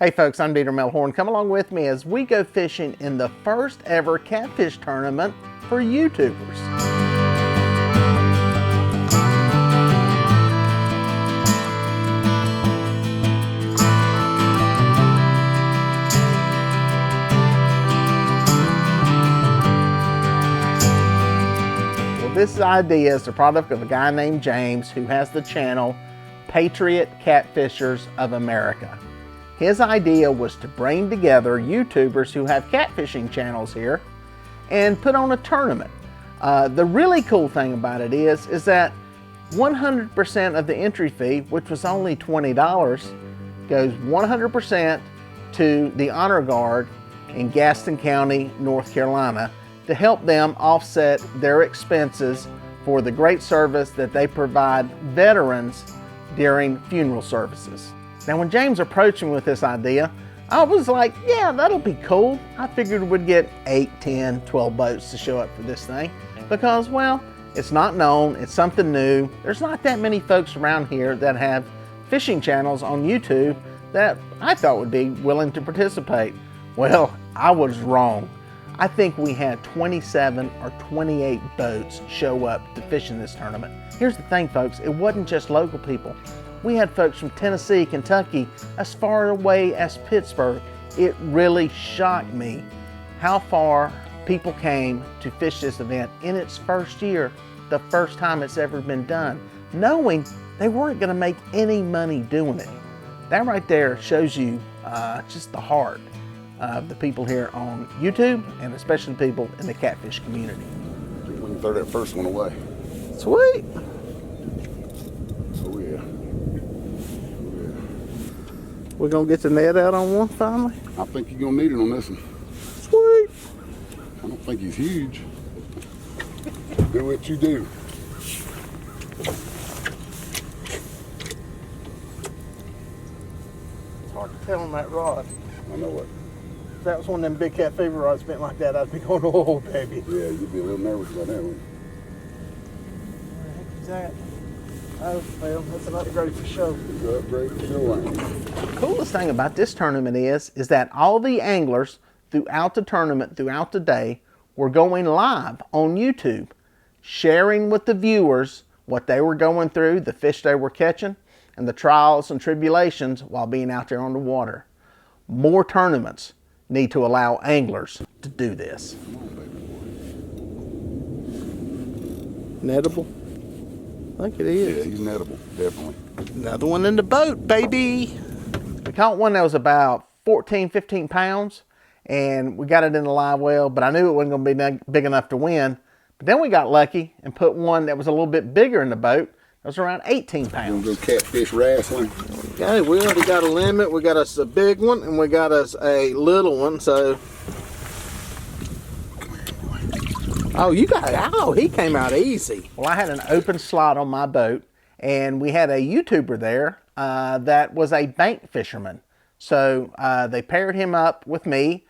Hey folks, I'm Dieter Melhorn. Come along with me as we go fishing in the first ever catfish tournament for YouTubers. This idea is the product of a guy named James who has the channel Patriot Catfishers of America. His idea was to bring together YouTubers who have catfishing channels here and put on a tournament. The really cool thing about it is that 100% of the entry fee, which was only $20, goes 100% to the Honor Guard in Gaston County, North Carolina, to help them offset their expenses for the great service that they provide veterans during funeral services. Now when James approached me with this idea, I was like, yeah, that'll be cool. I figured we'd get 8, 10, 12 boats to show up for this thing because, well, it's not known, it's something new. There's not that many folks around here that have fishing channels on YouTube that I thought would be willing to participate. Well, I was wrong. I think we had 27 or 28 boats show up to fish in this tournament. Here's the thing, folks, it wasn't just local people. We had folks from Tennessee, Kentucky, as far away as Pittsburgh. It really shocked me how far people came to fish this event in its first year, the first time it's ever been done, knowing they weren't gonna make any money doing it. That right there shows you just the heart of the people here on YouTube, and especially people in the catfish community. We can throw that first one away. Sweet. Oh yeah. We're gonna get the net out on one finally? I think you're gonna need it on this one. Sweet. I don't think he's huge. Do what you do. It's hard to tell on that rod. I know it. If that was one of them big cat fever rods bent like that, I'd be going, oh baby. Yeah, you'd be a little nervous about that one. Where the heck is that? Oh, well, that's an upgrade for show. It's an upgrade for show. The coolest thing about this tournament is that all the anglers throughout the tournament, throughout the day, were going live on YouTube, sharing with the viewers what they were going through, the fish they were catching, and the trials and tribulations while being out there on the water. More tournaments need to allow anglers to do this. Come on, baby boy. Nettable? I think it is. Yeah, he's nettable, definitely. Another one in the boat, baby. We caught one that was about 14, 15 pounds, and we got it in the live well, but I knew it wasn't going to be big enough to win. But then we got lucky and put one that was a little bit bigger in the boat. It was around 18 pounds. We're going to go catfish wrestling. Okay, we already got a limit. We got us a big one, and we got us a little one, so. Oh, he came out easy. Well, I had an open slot on my boat, and we had a YouTuber there that was a bank fisherman. So they paired him up with me.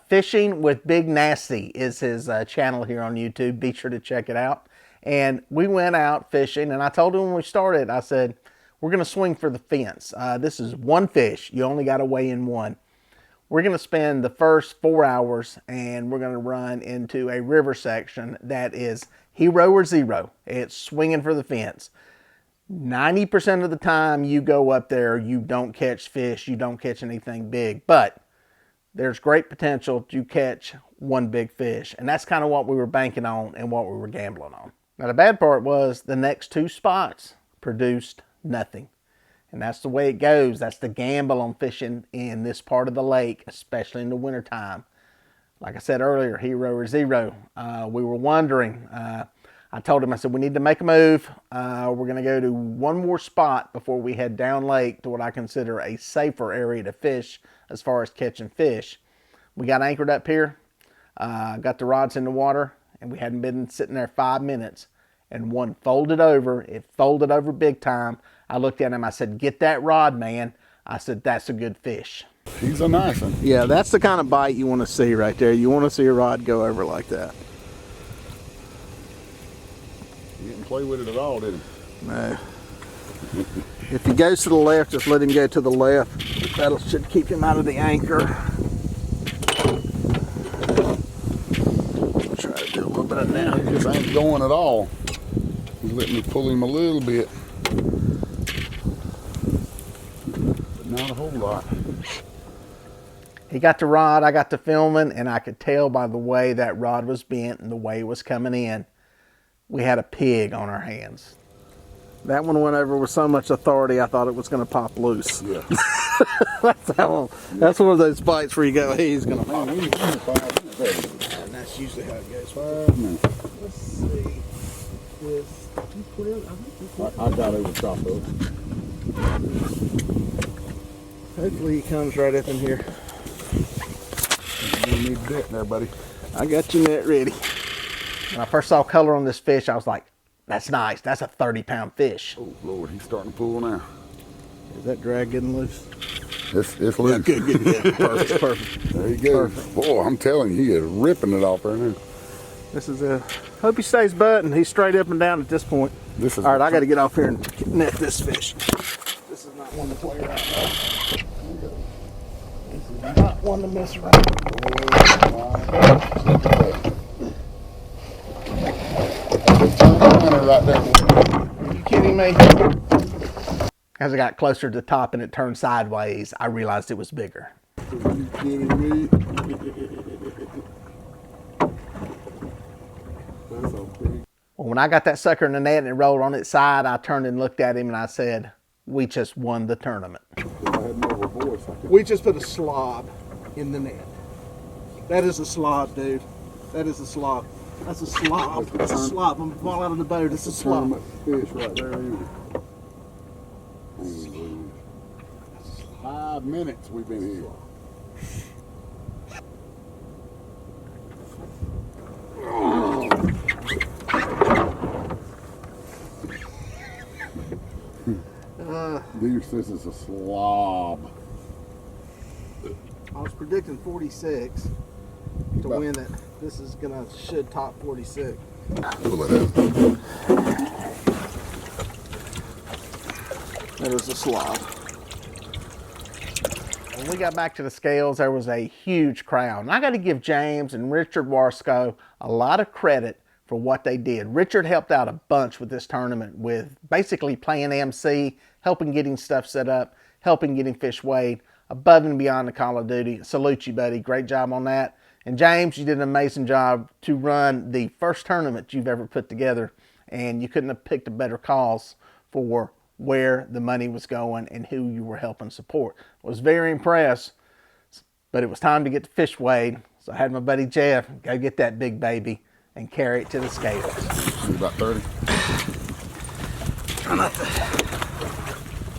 Fishing with Big Nasty is his channel here on YouTube. Be sure to check it out. And we went out fishing, and I told him when we started, I said, we're going to swing for the fence. This is one fish. You only got to weigh in one. We're going to spend the first 4 hours, and we're going to run into a river section that is hero or zero. It's swinging for the fence. 90% of the time you go up there, you don't catch fish, you don't catch anything big, but there's great potential to catch one big fish. And that's kind of what we were banking on and what we were gambling on. Now the bad part was the next 2 spots produced nothing. And that's the way it goes. That's the gamble on fishing in this part of the lake, especially in the wintertime. Like I said earlier, hero or zero. We were wondering. I told him, I said, we need to make a move. We're going to go to one more spot before we head down lake to what I consider a safer area to fish as far as catching fish. We got anchored up here, got the rods in the water, and we hadn't been sitting there 5 minutes. And one folded over. It folded over big time. I looked at him. I said, get that rod, man. I said, that's a good fish. He's a nice one. Yeah, that's the kind of bite you want to see right there. You want to see a rod go over like that. He didn't play with it at all, did he? No. If he goes to the left, just let him go to the left. That should keep him out of the anchor. Try to do a little bit of that. He just ain't going at all. He's letting me pull him a little bit. But not a whole lot. He got the rod, I got the filming, and I could tell by the way that rod was bent and the way it was coming in, we had a pig on our hands. That one went over with so much authority, I thought it was going to pop loose. Yeah. That's one of those bites where you go, hey, he's going to pop. Man, we 5 minutes. And that's usually how it goes. 5 minutes. Let's see. This, I got over the top of it. hopefully he comes right up in here. You need a net there, buddy. I got your net ready. When I first saw color on this fish, I was like, that's nice. That's a 30-pound fish. Oh, Lord, he's starting to pull now. Is that drag getting loose? It's loose. Yeah, good. Perfect, perfect. There you go. Perfect. Boy, I'm telling you, he is ripping it off there now. This is a, hope he stays buttoned. He's straight up and down at this point. This is all right, I got to get off here and net this fish. This is not one to play around with. This is not one to mess around with. Right there. Are you kidding me? As I got closer to the top and it turned sideways, I realized it was bigger. Are you kidding me? That's so pretty. Well, when I got that sucker in the net and it rolled on its side, I turned and looked at him and I said, we just won the tournament. If I had more of a voice, I could. We just put a slob in the net. That is a slob, dude. That is a slob. That's a slob. That's a slob. I'm gonna fall out of the boat. It's a slob. Fish right there, ain't it? 5 minutes we've been here. This is a slob. I was predicting 46 to win it. This is should top 46. Pull it out. That is a slob. When we got back to the scales, there was a huge crowd. And I got to give James and Richard Warsko a lot of credit for what they did. Richard helped out a bunch with this tournament with basically playing MC, helping getting stuff set up, helping getting fish weighed, above and beyond the call of duty. Salute you, buddy. Great job on that. And James, you did an amazing job to run the first tournament you've ever put together. And you couldn't have picked a better cause for where the money was going and who you were helping support. I was very impressed, but it was time to get the fish weighed. So I had my buddy Jeff go get that big baby and carry it to the scales. About 30. Try not to.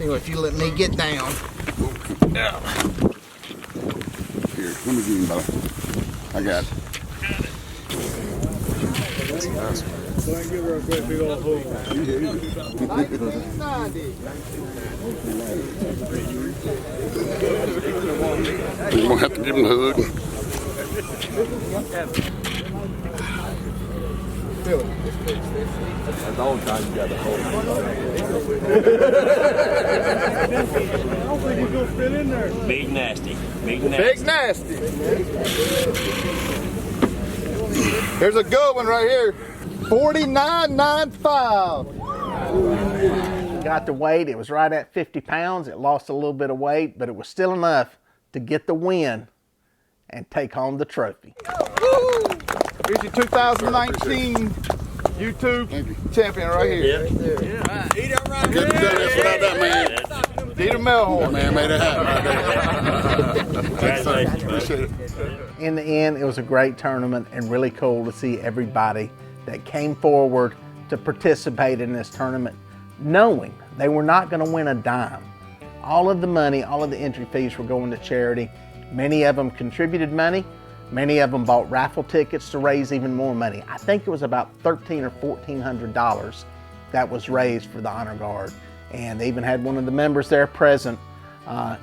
Anyway, if you let me get down. Yeah. Here, let me get him, buddy. I got it. That's nice, man. So I can give her a great big old hole. You're going to have to give him a hug. That's all the time you got to hold. I don't think he's going to fit in there. Big nasty. Big nasty. Big nasty. There's a good one right here. 49.95. Got the weight. It was right at 50 pounds. It lost a little bit of weight, but it was still enough to get the win and take home the trophy. Here's your 2019 YouTube champion right here. Yeah. Eat it right Couldn't have done this without that man. Dieter Melhorn. That man made it happen right there. Congratulations. Appreciate it. In the end, it was a great tournament and really cool to see everybody that came forward to participate in this tournament, knowing they were not going to win a dime. All of the money, all of the entry fees were going to charity. Many of them contributed money. Many of them bought raffle tickets to raise even more money. I think it was about $1,300 or $1,400 that was raised for the Honor Guard. And they even had one of the members there present.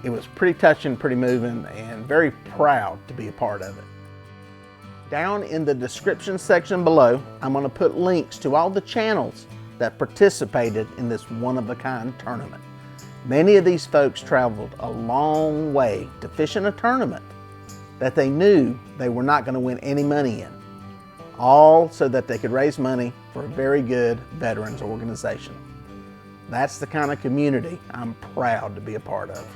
It was pretty touching, pretty moving, and very proud to be a part of it. Down in the description section below, I'm going to put links to all the channels that participated in this one-of-a-kind tournament. Many of these folks traveled a long way to fish in a tournament that they knew they were not going to win any money in, all so that they could raise money for a very good veterans organization. That's the kind of community I'm proud to be a part of.